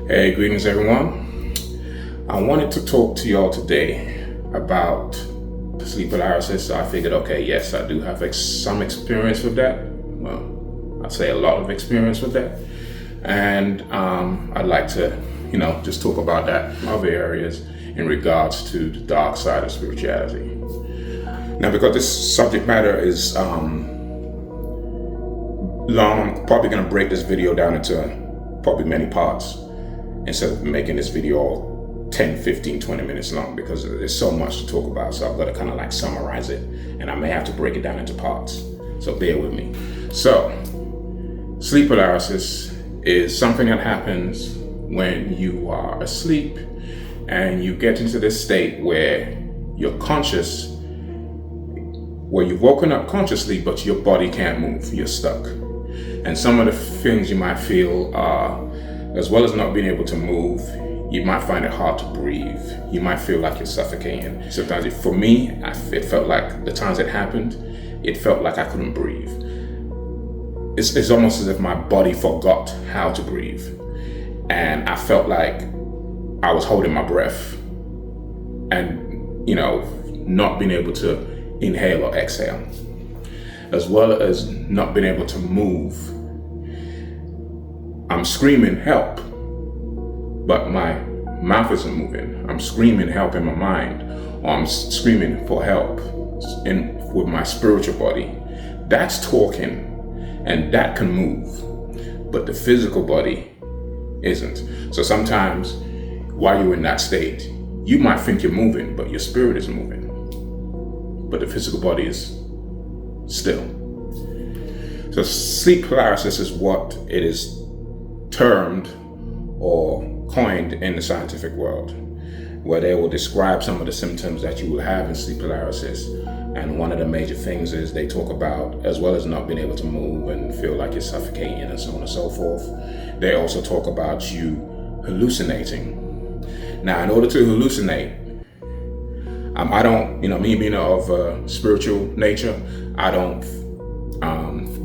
Hey, greetings everyone. I wanted to talk to y'all today about sleep paralysis. So I figured, okay, yes, I do have some experience with that. Well, I'd say a lot of experience with that. And I'd like to, just talk about that in other areas in regards to the dark side of spirituality. Now, because this subject matter is long, I'm probably going to break this video down into probably many parts instead of making this video all 10, 15, 20 minutes long, because there's so much to talk about. So I've got to kind of like summarize it, and I may have to break it down into parts. So bear with me. So sleep paralysis is something that happens when you are asleep and you get into this state where you're conscious, where you've woken up consciously, but your body can't move, you're stuck. And some of the things you might feel are, as well as not being able to move, you might find it hard to breathe. You might feel like you're suffocating. Sometimes, for me, it felt like the times it happened, it felt like I couldn't breathe. It's almost as if my body forgot how to breathe. And I felt like I was holding my breath and, not being able to inhale or exhale, as well as not being able to move. I'm screaming help, but my mouth isn't moving. I'm screaming help in my mind, or I'm screaming for help with my spiritual body. That's talking, and that can move, but the physical body isn't. So sometimes while you're in that state, you might think you're moving, but your spirit is moving, but the physical body is still. So sleep paralysis is what it is termed or coined in the scientific world, where they will describe some of the symptoms that you will have in sleep paralysis. And one of the major things is they talk about, as well as not being able to move and feel like you're suffocating and so on and so forth, they also talk about you hallucinating. Now, in order to hallucinate, I don't, me being of a spiritual nature, I don't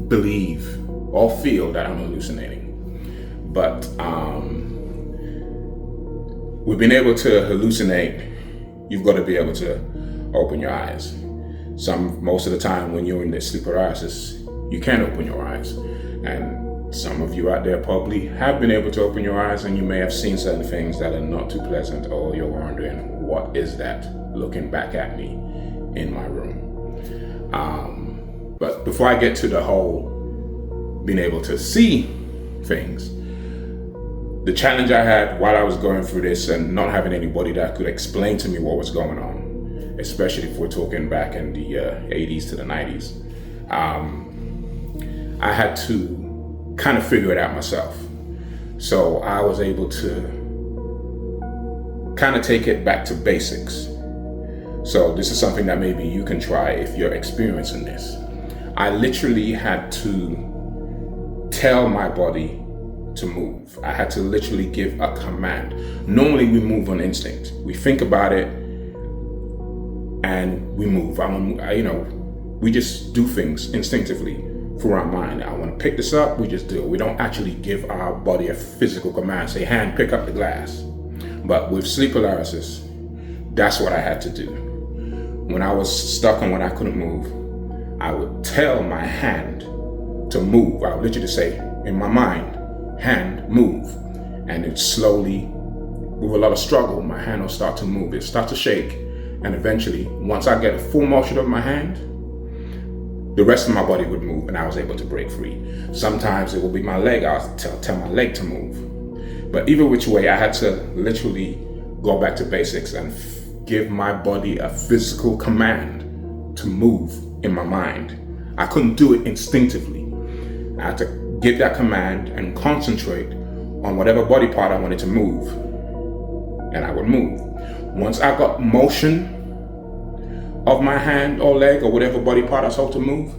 believe or feel that I'm hallucinating. But we've been able to hallucinate. You've got to be able to open your eyes. Most of the time when you're in this sleep paralysis, you can't open your eyes. And some of you out there probably have been able to open your eyes, and you may have seen certain things that are not too pleasant, or you're wondering, what is that looking back at me in my room? But before I get to the whole being able to see things, the challenge I had while I was going through this and not having anybody that could explain to me what was going on, especially if we're talking back in the 80s to the 90s, I had to kind of figure it out myself. So I was able to kind of take it back to basics. So this is something that maybe you can try if you're experiencing this. I literally had to tell my body to move. I had to literally give a command. Normally we move on instinct. We think about it and we move. We just do things instinctively through our mind. I want to pick this up, we just do it. We don't actually give our body a physical command, say, hand, pick up the glass. But with sleep paralysis, that's what I had to do. When I was stuck and when I couldn't move, I would tell my hand to move. I would literally say in my mind, hand, move. And it slowly, with a lot of struggle, my hand will start to move. It starts to shake. And eventually, once I get a full motion of my hand, the rest of my body would move, and I was able to break free. Sometimes it will be my leg. I'll tell my leg to move. But either which way, I had to literally go back to basics and give my body a physical command to move in my mind. I couldn't do it instinctively. I had to give that command and concentrate on whatever body part I wanted to move, and I would move. Once I got motion of my hand or leg or whatever body part I was supposed to move,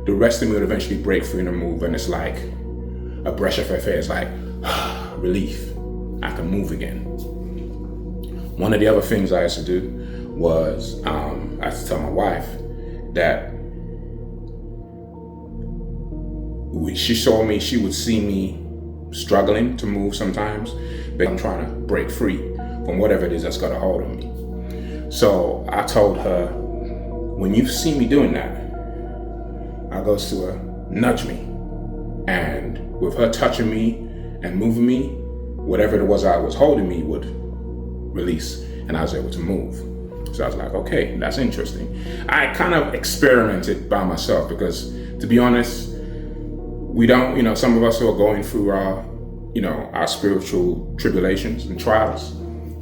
the rest of me would eventually break free and move, and it's like a breath of air. It's like relief. I can move again. One of the other things I used to do was I used to tell my wife that she would see me struggling to move sometimes, but I'm trying to break free from whatever it is that's got a hold of me. So I told her, when you see me doing that, I goes to her, nudge me. And with her touching me and moving me, whatever it was I was holding me would release, and I was able to move. So I was like, okay, that's interesting. I kind of experimented by myself because, to be honest, we don't, some of us who are going through our spiritual tribulations and trials,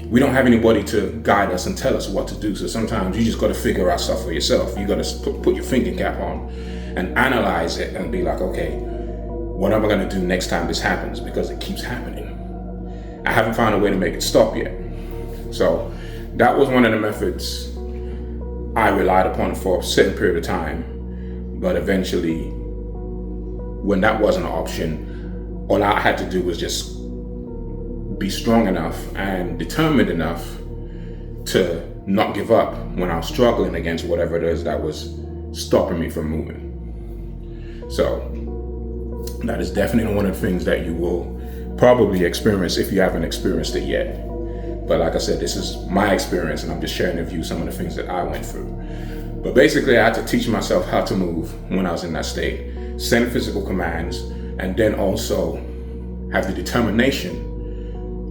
we don't have anybody to guide us and tell us what to do. So sometimes you just got to figure out stuff for yourself. You got to put your thinking cap on and analyze it and be like, okay, what am I going to do next time this happens? Because it keeps happening. I haven't found a way to make it stop yet. So that was one of the methods I relied upon for a certain period of time. But eventually, when that wasn't an option, all I had to do was just be strong enough and determined enough to not give up when I was struggling against whatever it is that was stopping me from moving. So that is definitely one of the things that you will probably experience if you haven't experienced it yet. But like I said, this is my experience, and I'm just sharing with you some of the things that I went through. But basically, I had to teach myself how to move when I was in that state, send physical commands, and then also have the determination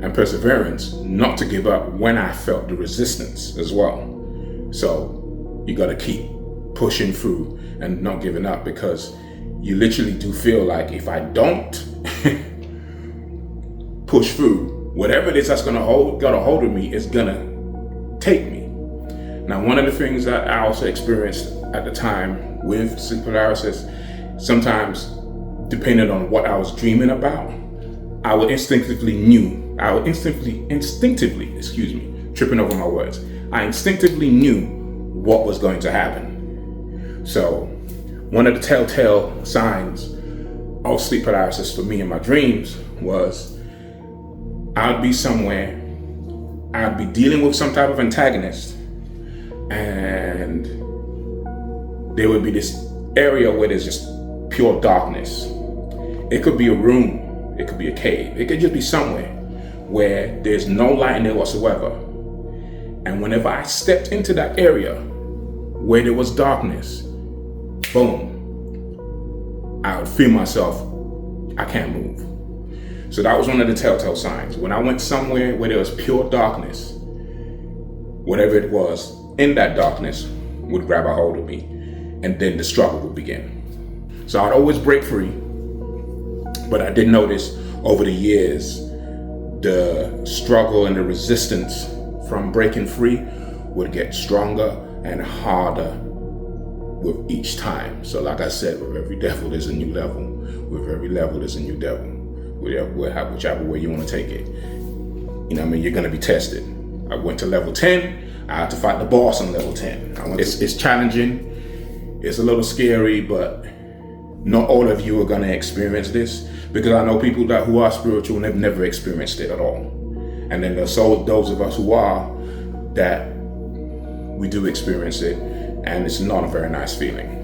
and perseverance not to give up when I felt the resistance as well. So you got to keep pushing through and not giving up, because you literally do feel like if I don't push through, whatever it is that's got a hold of me is gonna take me. Now, one of the things that I also experienced at the time with sleep paralysis, sometimes depending on what I was dreaming about, I instinctively, tripping over my words. I instinctively knew what was going to happen. So one of the telltale signs of sleep paralysis for me in my dreams was I'd be somewhere, I'd be dealing with some type of antagonist, and there would be this area where there's just pure darkness. It could be a room, it could be a cave, it could just be somewhere where there's no light in there whatsoever. And whenever I stepped into that area where there was darkness, boom, I would feel myself, I can't move. So that was one of the telltale signs. When I went somewhere where there was pure darkness, whatever it was in that darkness would grab a hold of me, and then the struggle would begin. So I'd always break free, but I did notice over the years, the struggle and the resistance from breaking free would get stronger and harder with each time. So like I said, with every devil, there's a new level. With every level, there's a new devil. Whichever way you want to take it. You're going to be tested. I went to level 10. I had to fight the boss on level 10. It's challenging. It's a little scary, but not all of you are going to experience this, because I know people who are spiritual and have never experienced it at all. And then there's those of us who are, that we do experience it, and it's not a very nice feeling.